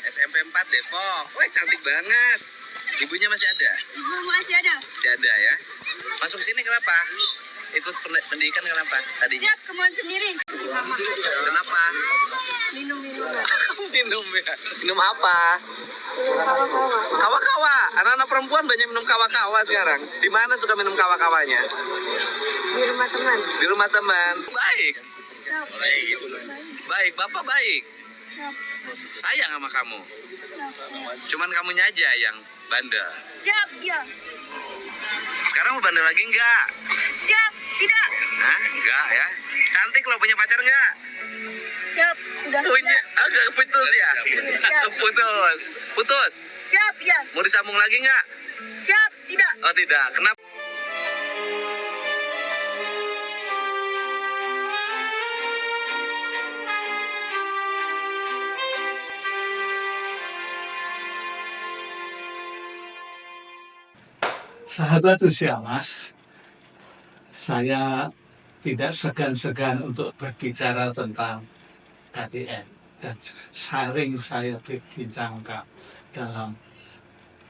SMP 4 Depok. Wah, cantik banget. Ibunya masih ada? Ibu masih ada. Masih ada ya. Masuk sini kenapa? Ikut pendidikan kenapa tadinya? Siap, kemauan sendiri. Kenapa? Minum. Kamu minum ya? Minum apa? Kawa-kawa. Kawa-kawa. Anak-anak perempuan banyak minum kawa-kawa sekarang. Di mana suka minum kawa-kawanya? Di rumah teman. Di rumah teman. Baik. Baik, Bapak baik. Sayang sama kamu. Cuman kamunya aja yang bandel. Siap, ya. Sekarang mau bandel lagi enggak? Siap, tidak. Hah? Enggak ya? Cantik loh, punya pacar enggak? Siap, sudah. Punya, agak putus ya? Siap. Putus. Siap, ya. Mau disambung lagi enggak? Siap, tidak. Oh tidak, kenapa? Sahabat usia Mas, saya tidak segan-segan untuk berbicara tentang KDM dan sering saya berbincangkan dalam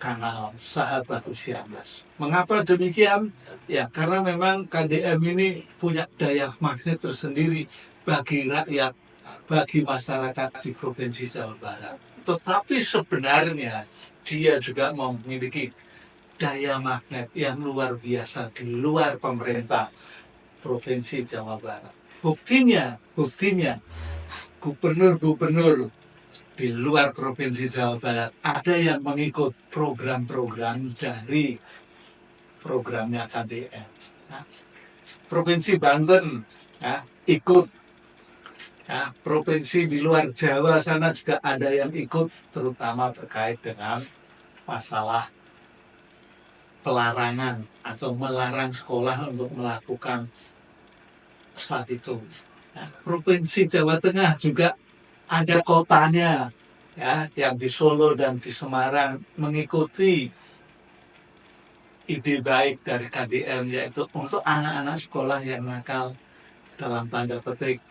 kanal Sahabat Usia Mas. Mengapa demikian? Ya karena memang KDM ini punya daya magnet tersendiri bagi rakyat, bagi masyarakat di Provinsi Jawa Barat. Tetapi sebenarnya dia juga memiliki daya magnet yang luar biasa di luar pemerintah Provinsi Jawa Barat. Buktinya, gubernur-gubernur di luar Provinsi Jawa Barat ada yang mengikut program-program dari programnya KDM. Nah, Provinsi Banten ya, ikut. Ya, provinsi di luar Jawa sana juga ada yang ikut, terutama terkait dengan masalah pelarangan atau melarang sekolah untuk melakukan studi tour. Ya, Provinsi Jawa Tengah juga ada kotanya, ya, yang di Solo dan di Semarang mengikuti ide baik dari KDM, yaitu untuk anak-anak sekolah yang nakal dalam tanda petik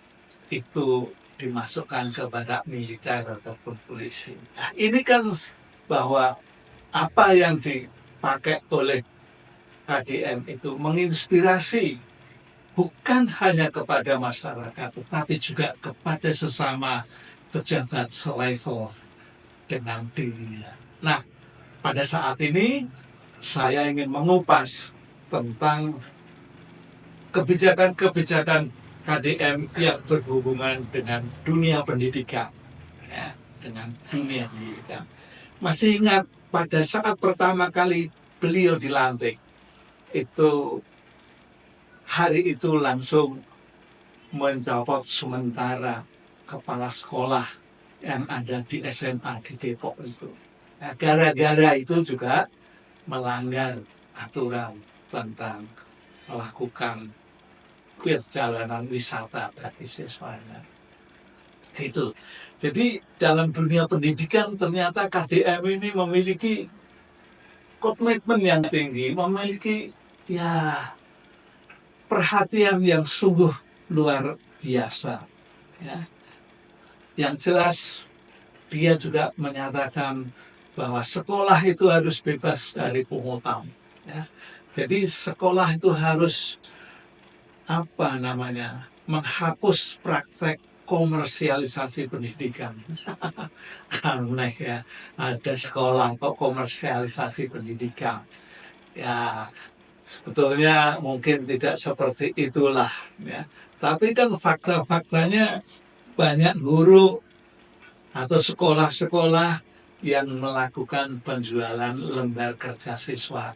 itu dimasukkan ke barak militer ataupun polisi. Nah, ini kan bahwa apa yang dipakai oleh KDM itu menginspirasi bukan hanya kepada masyarakat, tetapi juga kepada sesama pejabat selevel dengan dirinya. Nah, pada saat ini saya ingin mengupas tentang kebijakan-kebijakan KDM yang berhubungan dengan dunia pendidikan. Ya, dengan dunia pendidikan. Masih ingat pada saat pertama kali beliau dilantik, itu hari itu langsung mencopot sementara kepala sekolah yang ada di SMA di Depok itu. Nah, gara-gara itu juga melanggar aturan tentang melakukan perjalanan wisata bagi siswanya. Gitu. Jadi dalam dunia pendidikan ternyata KDM ini memiliki komitmen yang tinggi, memiliki ya perhatian yang sungguh luar biasa. Ya. Yang jelas dia juga menyatakan bahwa sekolah itu harus bebas dari pungutan. Ya. Jadi sekolah itu harus menghapus praktek komersialisasi pendidikan. Aneh ya, ada sekolah kok komersialisasi pendidikan. Ya, sebetulnya mungkin tidak seperti itulah ya. Tapi kan fakta-faktanya banyak guru atau sekolah-sekolah yang melakukan penjualan lembar kerja siswa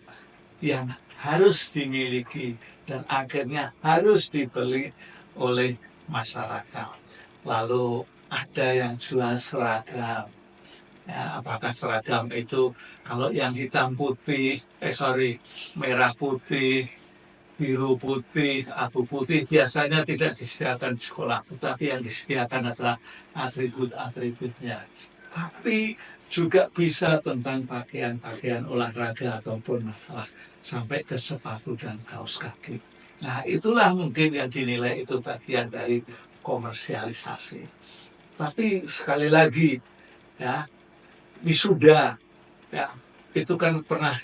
yang harus dimiliki dan akhirnya harus dibeli oleh masyarakat. Lalu ada yang jual seragam. Ya, apakah seragam itu kalau yang hitam putih, merah putih, biru putih, abu putih biasanya tidak disediakan di sekolah, tetapi yang disediakan adalah atribut-atributnya. Tapi juga bisa tentang pakaian-pakaian olahraga ataupun masalah sampai ke sepatu dan kaos kaki. Nah, itulah mungkin yang dinilai itu bagian dari komersialisasi. Tapi sekali lagi, ya, wisuda, ya itu kan pernah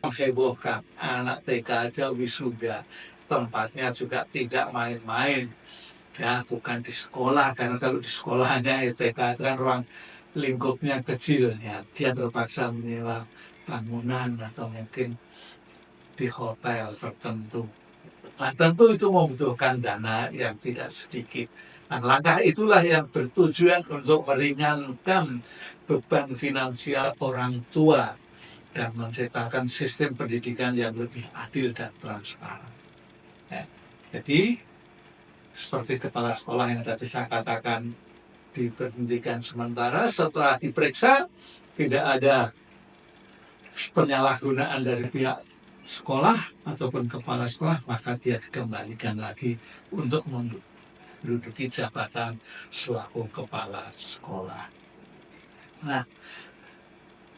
menghebohkan anak TK aja wisuda, tempatnya juga tidak main-main, ya bukan di sekolah, karena kalau di sekolahnya TK itu kan ruang lingkupnya kecil, ya dia terpaksa menyewa bangunan atau mungkin di hotel tertentu. Nah, tentu itu membutuhkan dana yang tidak sedikit. Nah, langkah itulah yang bertujuan untuk meringankan beban finansial orang tua dan menciptakan sistem pendidikan yang lebih adil dan transparan. Ya. Jadi, seperti kepala sekolah yang tadi saya katakan, diberhentikan sementara, setelah diperiksa tidak ada penyalahgunaan dari pihak sekolah ataupun kepala sekolah, maka dia dikembalikan lagi untuk menduduki jabatan selaku kepala sekolah. Nah,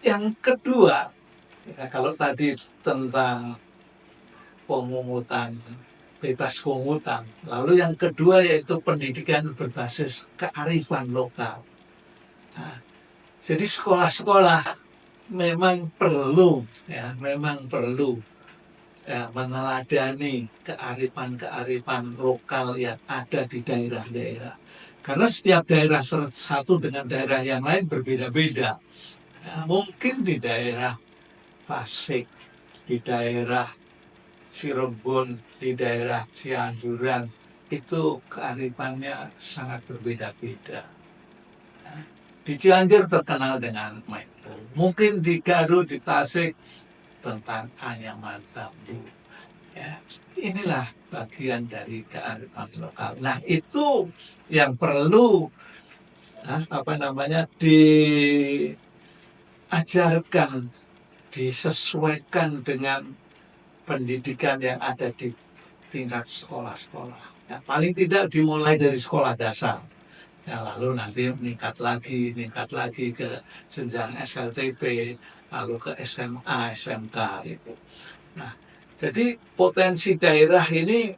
yang kedua, ya, kalau tadi tentang pemungutan, bebas pungutan, lalu yang kedua yaitu pendidikan berbasis kearifan lokal. Nah, jadi sekolah-sekolah memang perlu ya meneladani kearifan lokal yang ada di daerah-daerah. Karena setiap daerah satu dengan daerah yang lain berbeda-beda. Ya, mungkin di daerah Tasik, di daerah Cirebon, di daerah Cianjuran, itu kearifannya sangat berbeda-beda. Di Cianjur terkenal dengan Maipo. Mungkin di Garut, di Tasik, tentang anyaman bambu. Ya, inilah bagian dari kearifan lokal. Nah, itu yang perlu diajarkan, disesuaikan dengan pendidikan yang ada di tingkat sekolah-sekolah. Ya, paling tidak dimulai dari sekolah dasar. Ya, lalu nanti meningkat lagi ke jenjang SLTP, lalu ke SMA, SMK itu. Nah, jadi potensi daerah ini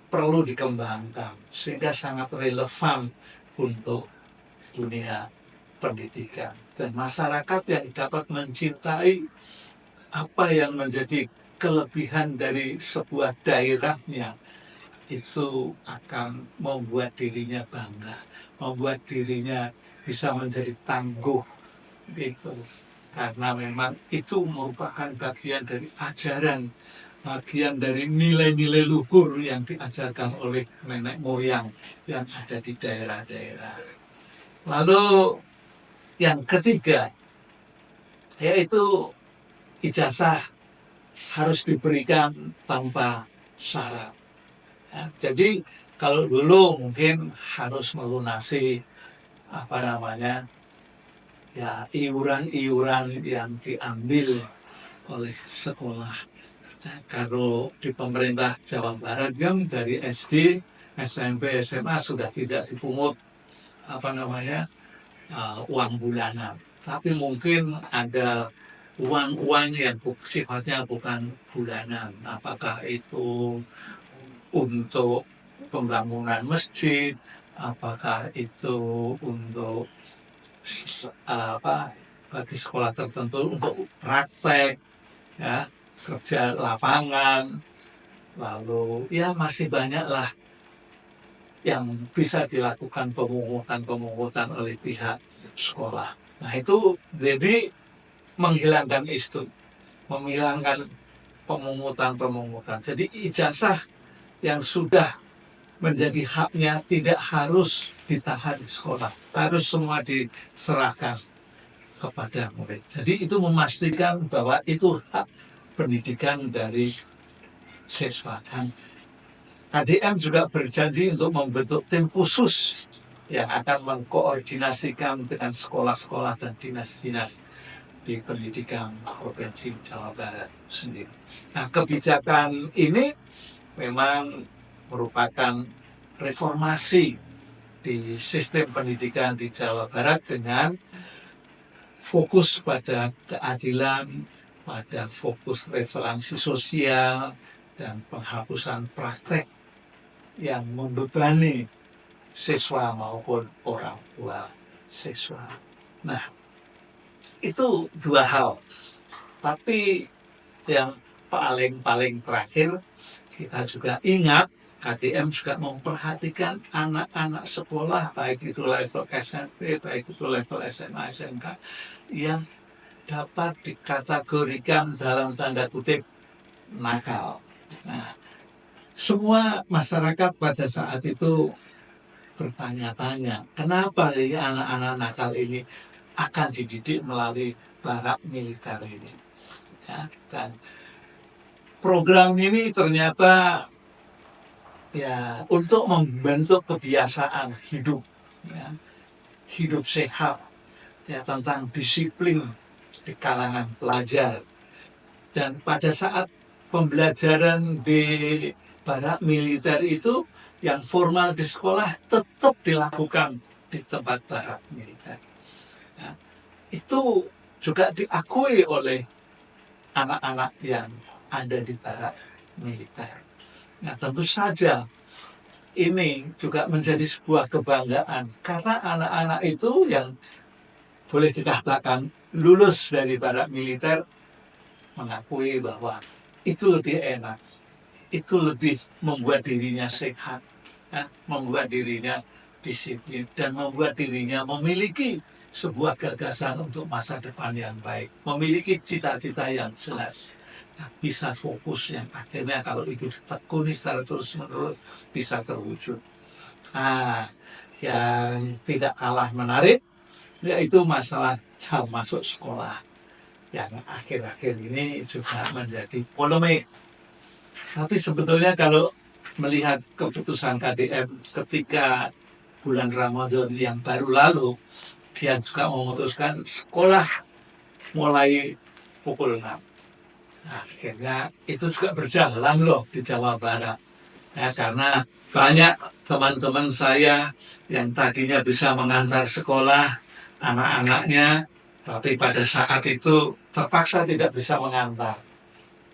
perlu dikembangkan sehingga sangat relevan untuk dunia pendidikan dan masyarakat yang dapat mencintai apa yang menjadi kelebihan dari sebuah daerahnya, itu akan membuat dirinya bangga, membuat dirinya bisa menjadi tangguh gitu. Karena memang itu merupakan bagian dari ajaran, bagian dari nilai-nilai luhur yang diajarkan oleh nenek moyang yang ada di daerah-daerah. Lalu yang ketiga, yaitu ijazah harus diberikan tanpa syarat. Ya, jadi kalau dulu mungkin harus melunasi iuran-iuran yang diambil oleh sekolah. Nah, kalau di pemerintah Jawa Barat kan dari SD, SMP, SMA sudah tidak dipungut uang bulanan, tapi mungkin ada uang-uang yang sifatnya bukan bulanan, apakah itu untuk pembangunan masjid, apakah itu untuk bagi sekolah tertentu untuk praktek, ya kerja lapangan, lalu ya masih banyaklah yang bisa dilakukan pemungutan oleh pihak sekolah. Nah, itu jadi menghilangkan pemungutan. Jadi ijazah yang sudah menjadi haknya tidak harus ditahan di sekolah, harus semua diserahkan kepada murid. Jadi itu memastikan bahwa itu hak pendidikan dari siswa. Dan KDM juga berjanji untuk membentuk tim khusus yang akan mengkoordinasikan dengan sekolah-sekolah dan dinas-dinas di pendidikan Provinsi Jawa Barat sendiri. Nah, kebijakan ini memang merupakan reformasi di sistem pendidikan di Jawa Barat dengan fokus pada keadilan, pada fokus referensi sosial, dan penghapusan praktek yang membebani siswa maupun orang tua siswa. Nah, Itu dua hal. Tapi yang paling terakhir, kita juga ingat KDM juga memperhatikan anak-anak sekolah, baik itu level SMP, baik itu level SMA, SMK, yang dapat dikategorikan dalam tanda kutip nakal. Nah, semua masyarakat pada saat itu bertanya-tanya, kenapa ya anak-anak nakal ini akan dididik melalui barak militer ini? Ya, dan program ini ternyata ya untuk membentuk kebiasaan hidup, ya, hidup sehat, ya, tentang disiplin di kalangan pelajar. Dan pada saat pembelajaran di barak militer itu, yang formal di sekolah tetap dilakukan di tempat barak militer. Ya, itu juga diakui oleh anak-anak yang ada di barak militer. Nah, tentu saja ini juga menjadi sebuah kebanggaan karena anak-anak itu yang boleh dikatakan lulus dari barak militer mengakui bahwa itu lebih enak, itu lebih membuat dirinya sehat, ya, membuat dirinya disiplin, dan membuat dirinya memiliki sebuah gagasan untuk masa depan yang baik, memiliki cita-cita yang jelas, nah, bisa fokus yang akhirnya kalau itu ditekuni secara terus-menerus bisa terwujud. Nah, yang tidak kalah menarik yaitu masalah jam masuk sekolah yang akhir-akhir ini juga menjadi polemik. Tapi sebetulnya kalau melihat keputusan KDM ketika bulan Ramadan yang baru lalu, dia juga memutuskan sekolah mulai pukul 6. Akhirnya itu juga berjalan loh di Jawa Barat. Ya, karena banyak teman-teman saya yang tadinya bisa mengantar sekolah anak-anaknya, tapi pada saat itu terpaksa tidak bisa mengantar.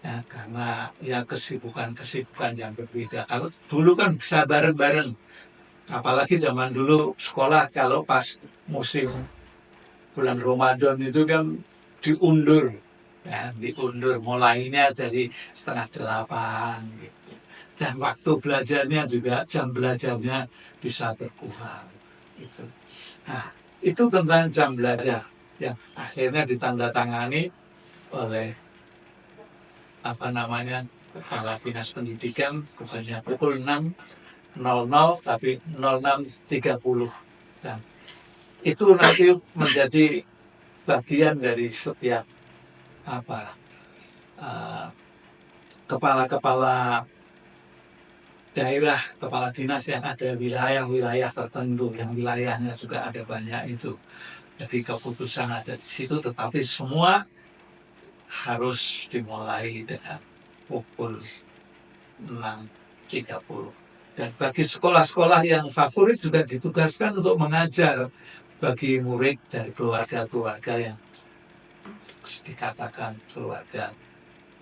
Ya, karena ya kesibukan yang berbeda. Kalau dulu kan bisa bareng-bareng, apalagi zaman dulu sekolah kalau pas musim bulan Ramadan itu kan diundur, ya, diundur mulainya dari 7:30 gitu. Dan waktu belajarnya juga jam belajarnya bisa berkurang gitu. Nah, itu tentang jam belajar yang akhirnya ditandatangani oleh Kepala Dinas Pendidikan, bukannya pukul 6.00 tapi 06.30, dan itu nanti menjadi bagian dari setiap kepala-kepala daerah, kepala dinas yang ada wilayah-wilayah tertentu, yang wilayahnya juga ada banyak itu. Jadi keputusan ada di situ, tetapi semua harus dimulai dengan pukul 6.30. Dan bagi sekolah-sekolah yang favorit juga ditugaskan untuk mengajar bagi murid dari keluarga-keluarga yang dikatakan keluarga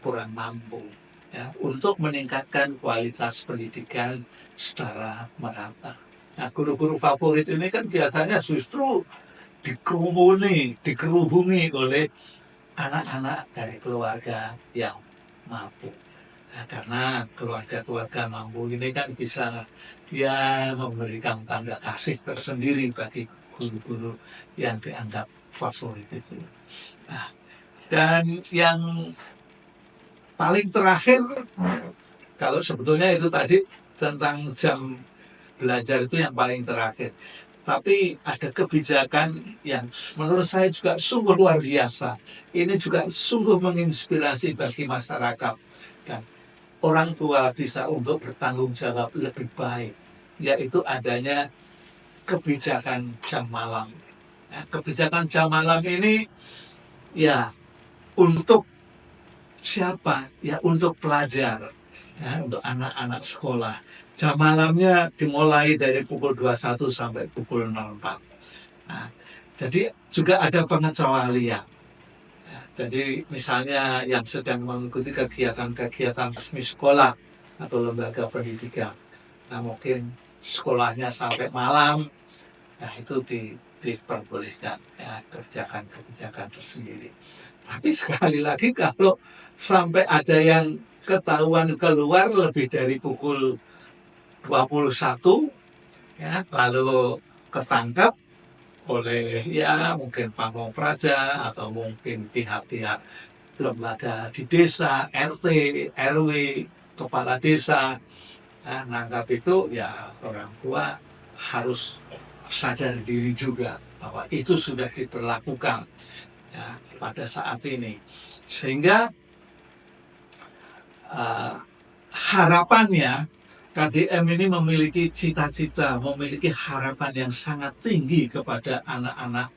kurang mampu, ya, untuk meningkatkan kualitas pendidikan secara merata. Nah, guru-guru favorit ini kan biasanya justru dikerubungi oleh anak-anak dari keluarga yang mampu. Nah, karena keluarga-keluarga mampu ini kan bisa dia memberikan tanda kasih tersendiri bagi guru-guru yang dianggap favorit itu. Nah, dan yang paling terakhir, kalau sebetulnya itu tadi tentang jam belajar itu yang paling terakhir. Tapi ada kebijakan yang menurut saya juga sungguh luar biasa. Ini juga sungguh menginspirasi bagi masyarakat. Dan orang tua bisa untuk bertanggung jawab lebih baik. Yaitu adanya kebijakan jam malam. Ya, kebijakan jam malam ini ya untuk siapa? Ya untuk pelajar, ya, untuk anak-anak sekolah. Jam malamnya dimulai dari pukul 21 sampai pukul 04. Nah, jadi juga ada pengecualian. Ya, jadi misalnya yang sedang mengikuti kegiatan-kegiatan resmi sekolah atau lembaga pendidikan, nah mungkin sekolahnya sampai malam, nah itu diperbolehkan ya, kerjakan kebijakan tersendiri. Tapi sekali lagi kalau sampai ada yang ketahuan keluar lebih dari pukul 21 ya, lalu ketangkap oleh ya mungkin pamong praja atau mungkin pihak-pihak lembaga di desa, RT, RW, kepala desa, nangkap itu ya orang tua harus sadar diri juga bahwa itu sudah diberlakukan ya pada saat ini, sehingga harapannya KDM ini memiliki cita-cita, memiliki harapan yang sangat tinggi kepada anak-anak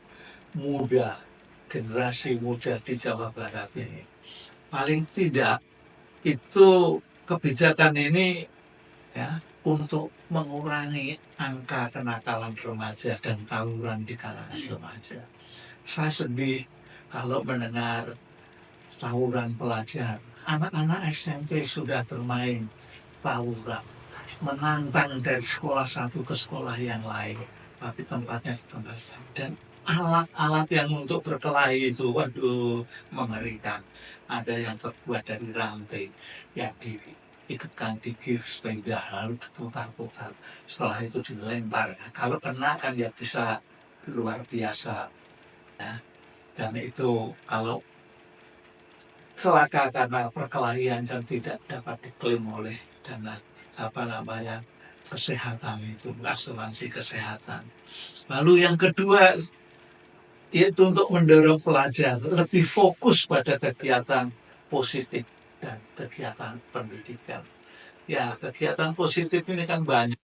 muda, generasi muda di Jawa Barat ini. Paling tidak itu kebijakan ini ya untuk mengurangi angka kenakalan remaja dan tawuran di kalangan remaja. Saya sedih kalau mendengar tawuran pelajar. Anak-anak SMP sudah bermain tawuran, menantang dari sekolah satu ke sekolah yang lain, tapi tempatnya di tempat lain. Dan alat-alat yang untuk berkelahi itu, waduh, mengerikan. Ada yang terbuat dari rantai yang diikatkan di gear sepeda, lalu diputar-putar. Setelah itu dilempar. Kalau kena kan ya bisa luar biasa. Ya. Dan itu kalau celaka karena perkelahian dan tidak dapat diklaim oleh dana kesehatan itu, asuransi kesehatan. Lalu yang kedua yaitu untuk mendorong pelajar lebih fokus pada kegiatan positif dan kegiatan pendidikan. Ya, kegiatan positif ini kan banyak.